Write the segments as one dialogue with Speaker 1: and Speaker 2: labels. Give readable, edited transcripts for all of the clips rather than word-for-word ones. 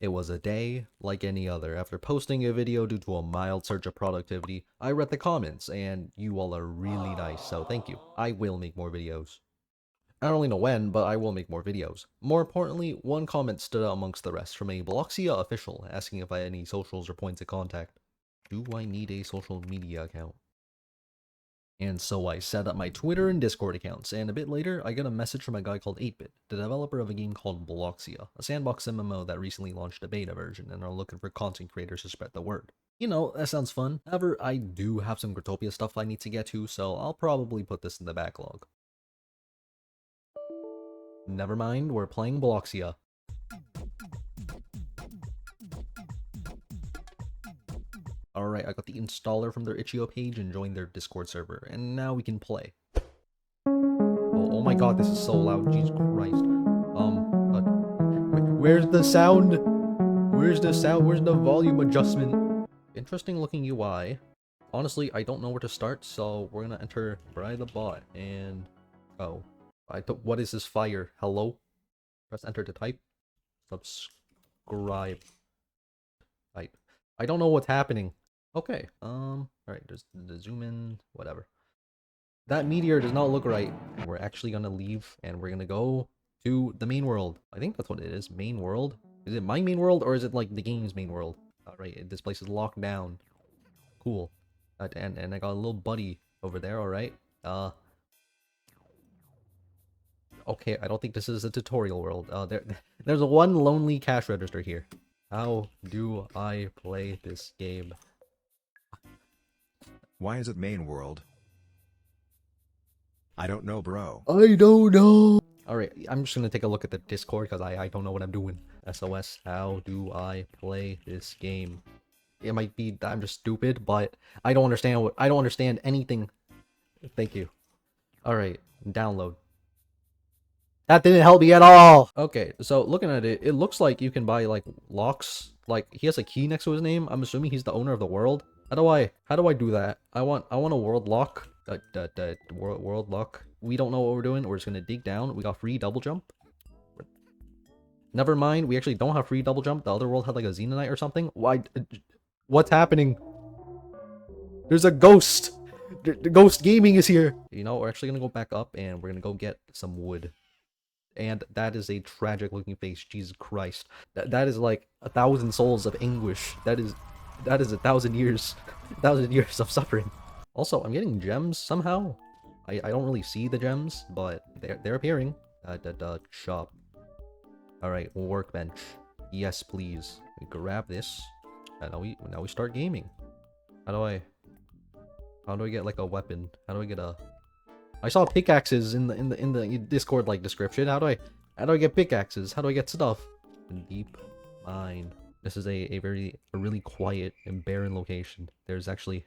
Speaker 1: It was a day like any other. After posting a video due to a mild surge of productivity, I read the comments, and you all are really nice, so thank you. I will make more videos. I don't really know when, but I will make more videos. More importantly, one comment stood out amongst the rest from a Bloxia official asking if I had any socials or points of contact. Do I need a social media account? And so I set up my Twitter and Discord accounts, and a bit later, I get a message from a guy called 8-Bit, the developer of a game called Bloxia, a sandbox MMO that recently launched a beta version and are looking for content creators to spread the word. You know, that sounds fun. However, I do have some growtopia stuff I need to get to, so I'll probably put this in the backlog. Never mind, we're playing Bloxia. Alright, I got the installer from their itch.io page and joined their Discord server, and now we can play. Oh my god, this is so loud, Jesus Christ. Where's the sound? Where's the sound? Where's the volume adjustment? Interesting looking UI. Honestly, I don't know where to start, so we're gonna enter Bry the bot, and... Oh. What is this fire? Hello? Press enter to type. Subscribe. Type. I don't know what's happening. Okay, alright, there's the zoom in, whatever. That meteor does not look right. We're actually gonna leave, and we're gonna go to the main world. I think that's what it is, main world? Is it my main world, or is it like the game's main world? Alright, this place is locked down. Cool. And I got a little buddy over there, alright. Okay, I don't think this is a tutorial world. There's one lonely cash register here. How do I play this game?
Speaker 2: Why is it main world? I don't know, bro.
Speaker 1: I don't know. Alright, I'm just gonna take a look at the Discord because I don't know what I'm doing. SOS, how do I play this game? It might be that I'm just stupid, but I don't understand anything. Thank you. Alright, download. That didn't help me at all! Okay, so looking at it, it looks like you can buy like locks. Like he has a key next to his name. I'm assuming he's the owner of the world. How do I do that? I want a world lock. World lock. We don't know what we're doing. We're just gonna dig down. We got free double jump. Never mind. We actually don't have free double jump. The other world had like a Xenonite or something. Why? What's happening? There's a ghost. The ghost gaming is here. You know, we're actually gonna go back up and we're gonna go get some wood. And that is a tragic looking face. Jesus Christ. That is like 1,000 souls of anguish. That is 1,000 years. 1,000 years of suffering. Also, I'm getting gems somehow. I don't really see the gems, but they're appearing. Shop. Alright, workbench. Yes, please. We grab this. And now we start gaming. How do I get like a weapon? How do I get a... I saw pickaxes in the Discord like description. How do I get pickaxes? How do I get stuff? Deep mine. This is a really quiet and barren location. There's actually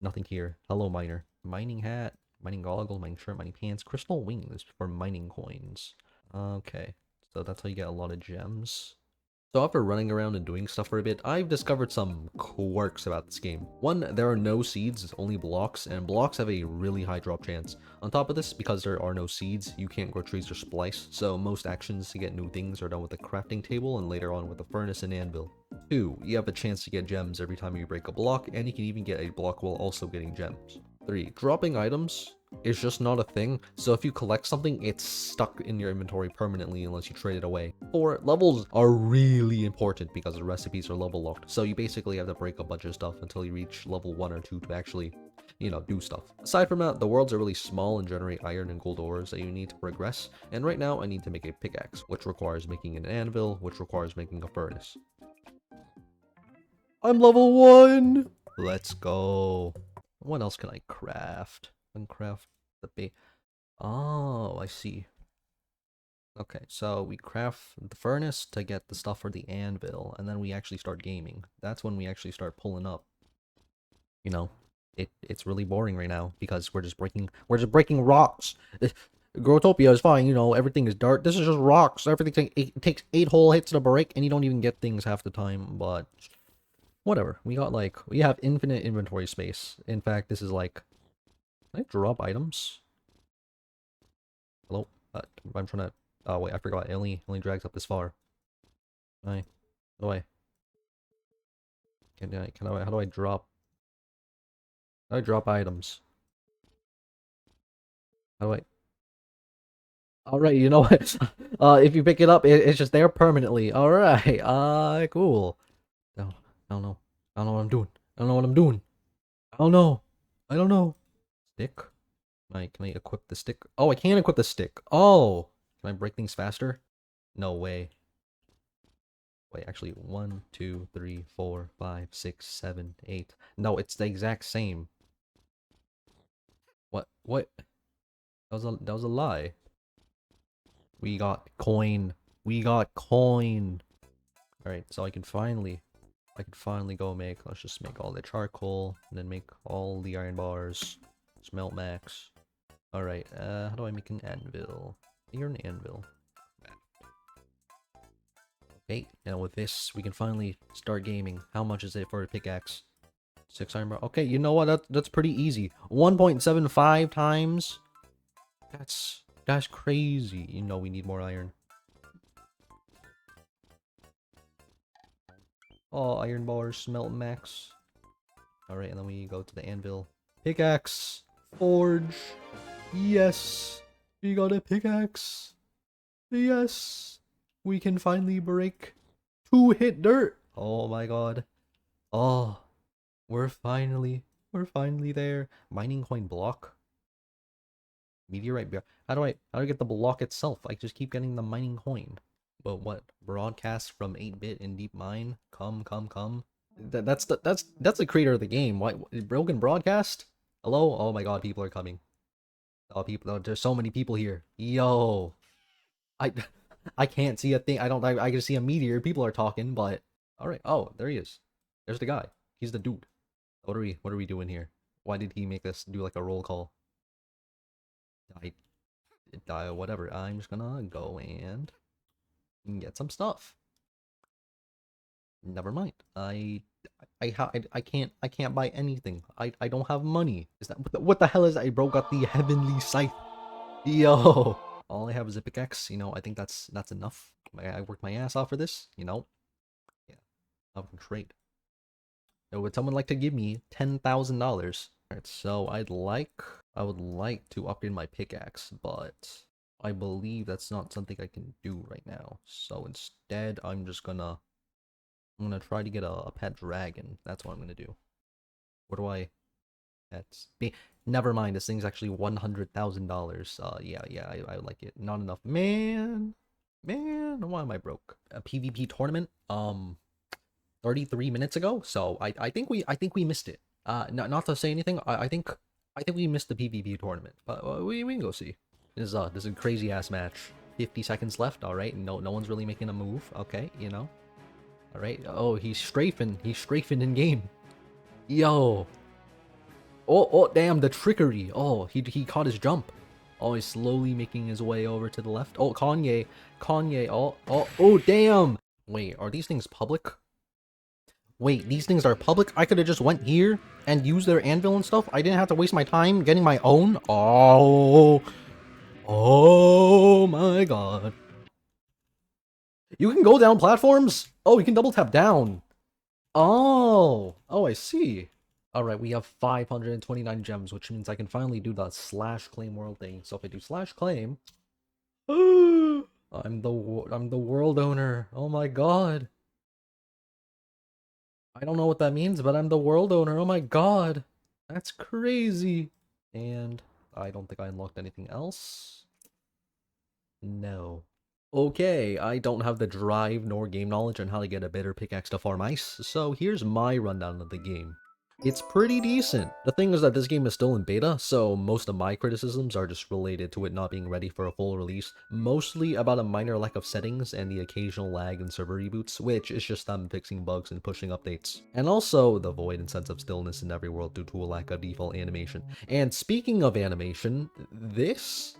Speaker 1: nothing here. Hello, miner. Mining hat, mining goggles, mining shirt, mining pants, crystal wings for mining coins. Okay, so that's how you get a lot of gems. So after running around and doing stuff for a bit, I've discovered some quirks about this game. One, there are no seeds, it's only blocks, and blocks have a really high drop chance. On top of this, because there are no seeds, you can't grow trees or splice, so most actions to get new things are done with a crafting table and later on with a furnace and anvil. 2, you have a chance to get gems every time you break a block, and you can even get a block while also getting gems. 3, dropping items is just not a thing, so if you collect something, it's stuck in your inventory permanently unless you trade it away. 4, levels are really important because the recipes are level locked, so you basically have to break a bunch of stuff until you reach level 1 or 2 to actually, you know, do stuff. Aside from that, the worlds are really small and generate iron and gold ores that you need to progress, and right now I need to make a pickaxe, which requires making an anvil, which requires making a furnace. I'm level 1! Let's go. What else can I craft? I can craft the bait. Oh, I see. Okay, so we craft the furnace to get the stuff for the anvil, and then we actually start gaming. That's when we actually start pulling up. You know, it's really boring right now because we're just breaking rocks. Growtopia is fine, you know, everything is dirt. This is just rocks. Everything it takes 8 whole hits to break, and you don't even get things half the time, but whatever. We have infinite inventory space. In fact, this is like... Can I drop items? Hello? I'm trying to... Oh wait, I forgot. It only drags up this far. Right. How do I? How do I drop? How do I drop items? How do I? All right, you know what? If you pick it up, it's just there permanently. All right. Cool. No, I don't know. I don't know what I'm doing. I don't know what I'm doing. I don't know. I don't know. Stick. Can I equip the stick? Oh, I can't equip the stick. Oh, can I break things faster? No way. Wait, actually, 1, 2, 3, 4, 5, 6, 7, 8. No, it's the exact same. What? What? That was a lie. We got coin. We got coin. All right, so I can finally go make. Let's just make all the charcoal and then make all the iron bars. Smelt max. All right. How do I make an anvil? You're an anvil. Okay, now with this, we can finally start gaming. How much is it for a pickaxe? 6 iron bar. Okay, you know what? That's pretty easy. 1.75 times. That's crazy. You know we need more iron. Oh, iron bars, smelt max. All right, and then we go to the anvil. Pickaxe, forge. Yes, we got a pickaxe. Yes, we can finally break 2-hit dirt. Oh my god. Oh. We're finally there. Mining coin block. Meteorite bear. How do I get the block itself? I just keep getting the mining coin. But what? Broadcast from 8-bit in deep mine? Come. That's the creator of the game. Why broken broadcast? Hello? Oh my god, people are coming. Oh people, oh, there's so many people here. Yo. I I can't see a thing. I can see a meteor. People are talking, but alright. Oh, there he is. There's the guy. He's the dude. What are we doing here? Why did he make us do like a roll call? Whatever. I'm just gonna go and get some stuff. Never mind. I can't buy anything. I don't have money. Is that what the hell is that? Bro got the heavenly scythe. Yo. All I have is a pickaxe. You know, I think that's enough. I worked my ass off for this. You know. Yeah. I can trade. Would someone like to give me $10,000? Alright, so I would like to upgrade my pickaxe, but I believe that's not something I can do right now. So instead, I'm gonna try to get a pet dragon. That's what I'm gonna do. What do I? That's me. Never mind. This thing's actually $100,000. Yeah. I like it. Not enough, man. Why am I broke? A PvP tournament. 33 minutes ago. So I think we missed it. Not to say anything. I think we missed the PvP tournament, but we can go see. This is a crazy ass match. 50 seconds left. All right. No one's really making a move. Okay, you know. All right. Oh, he's strafing. He's strafing in game. Yo. Oh, damn, the trickery. Oh, he caught his jump. Oh, he's slowly making his way over to the left. Oh, Kanye. Oh, damn. Wait, are these things public? Wait, these things are public? I could have just went here and used their anvil and stuff? I didn't have to waste my time getting my own? Oh my god. You can go down platforms? Oh, you can double tap down. Oh, I see. Alright, we have 529 gems, which means I can finally do the slash claim world thing. So if I do slash claim, I'm the world owner. Oh my god. I don't know what that means, but I'm the world owner. Oh my god. That's crazy. And I don't think I unlocked anything else. No. Okay, I don't have the drive nor game knowledge on how to get a better pickaxe to farm ice, so here's my rundown of the game. It's pretty decent. The thing is that this game is still in beta, so most of my criticisms are just related to it not being ready for a full release, mostly about a minor lack of settings and the occasional lag in server reboots, which is just them fixing bugs and pushing updates. And also, the void and sense of stillness in every world due to a lack of default animation. And speaking of animation, this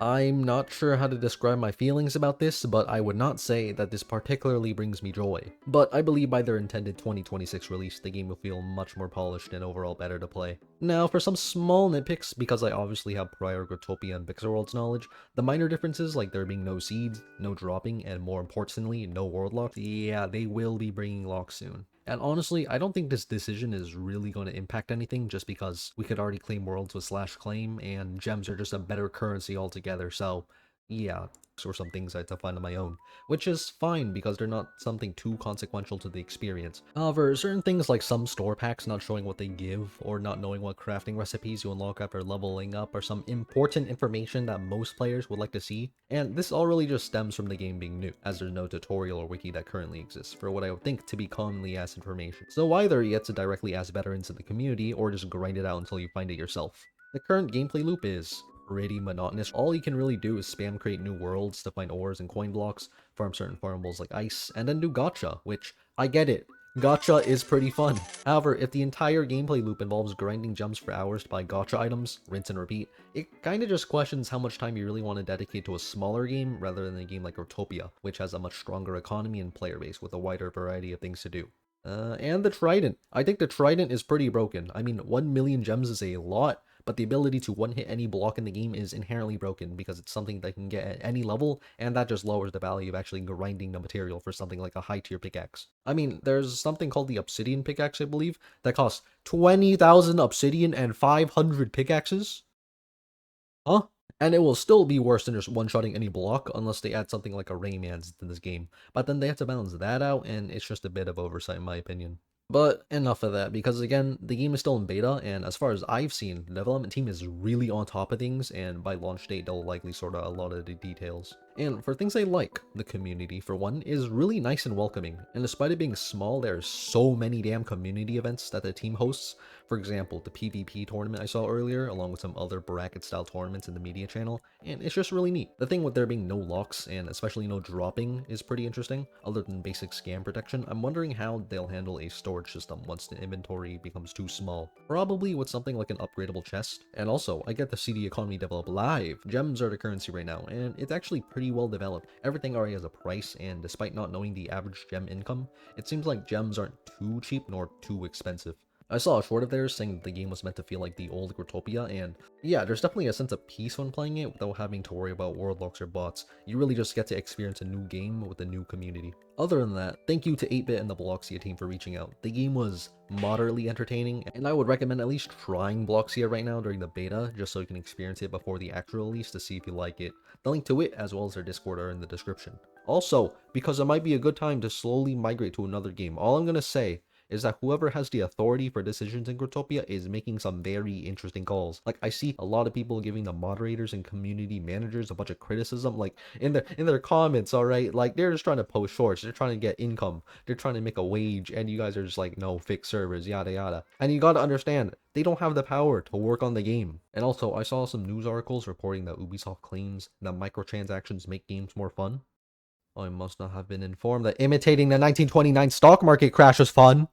Speaker 1: I'm not sure how to describe my feelings about this, but I would not say that this particularly brings me joy. But I believe by their intended 2026 release, the game will feel much more polished and overall better to play. Now, for some small nitpicks, because I obviously have prior Growtopia and Pixel Worlds knowledge, the minor differences like there being no seeds, no dropping, and more importantly, no world locks, yeah, they will be bringing locks soon. And honestly, I don't think this decision is really going to impact anything just because we could already claim worlds with slash claim and gems are just a better currency altogether, so yeah, or some things I had to find on my own, which is fine because they're not something too consequential to the experience. However, certain things like some store packs not showing what they give or not knowing what crafting recipes you unlock after leveling up are some important information that most players would like to see, and this all really just stems from the game being new, as there's no tutorial or wiki that currently exists for what I would think to be commonly asked information. So either you have to directly ask veterans in the community or just grind it out until you find it yourself. The current gameplay loop is pretty monotonous. All you can really do is spam create new worlds to find ores and coin blocks, farm certain farmables like ice, and then do gacha, which, I get it, gacha is pretty fun. However, if the entire gameplay loop involves grinding gems for hours to buy gacha items, rinse and repeat, it kinda just questions how much time you really want to dedicate to a smaller game rather than a game like Growtopia, which has a much stronger economy and player base with a wider variety of things to do. And the Trident. I think the Trident is pretty broken. I mean, 1 million gems is a lot, but the ability to one-hit any block in the game is inherently broken because it's something that can get at any level, and that just lowers the value of actually grinding the material for something like a high-tier pickaxe. I mean, there's something called the Obsidian pickaxe, I believe, that costs 20,000 Obsidian and 500 pickaxes? Huh? And it will still be worse than just one-shotting any block unless they add something like a Rayman's to this game. But then they have to balance that out, and it's just a bit of oversight in my opinion. But enough of that, because again, the game is still in beta, and as far as I've seen, the development team is really on top of things, and by launch date, they'll likely sort out a lot of the details. And for things I like, the community, for one, is really nice and welcoming, and despite it being small, there's so many damn community events that the team hosts. For example, the PvP tournament I saw earlier, along with some other bracket-style tournaments in the media channel, and it's just really neat. The thing with there being no locks, and especially no dropping, is pretty interesting. Other than basic scam protection, I'm wondering how they'll handle a storage system once the inventory becomes too small. Probably with something like an upgradable chest. And also, I get to see the economy develop live. Gems are the currency right now, and it's actually pretty well developed. Everything already has a price, and despite not knowing the average gem income, it seems like gems aren't too cheap nor too expensive. I saw a short of theirs saying that the game was meant to feel like the old Growtopia, and yeah, there's definitely a sense of peace when playing it without having to worry about world locks or bots. You really just get to experience a new game with a new community. Other than that, thank you to 8-Bit and the Bloxia team for reaching out. The game was moderately entertaining, and I would recommend at least trying Bloxia right now during the beta, just so you can experience it before the actual release to see if you like it. The link to it, as well as their Discord, are in the description. Also, because it might be a good time to slowly migrate to another game, all I'm gonna say is that whoever has the authority for decisions in Growtopia is making some very interesting calls. Like, I see a lot of people giving the moderators and community managers a bunch of criticism, like, in their comments, alright? Like, they're just trying to post shorts, they're trying to get income, they're trying to make a wage, and you guys are just like, no, fix servers, yada yada. And you gotta understand, they don't have the power to work on the game. And also, I saw some news articles reporting that Ubisoft claims that microtransactions make games more fun. I must not have been informed that imitating the 1929 stock market crash was fun.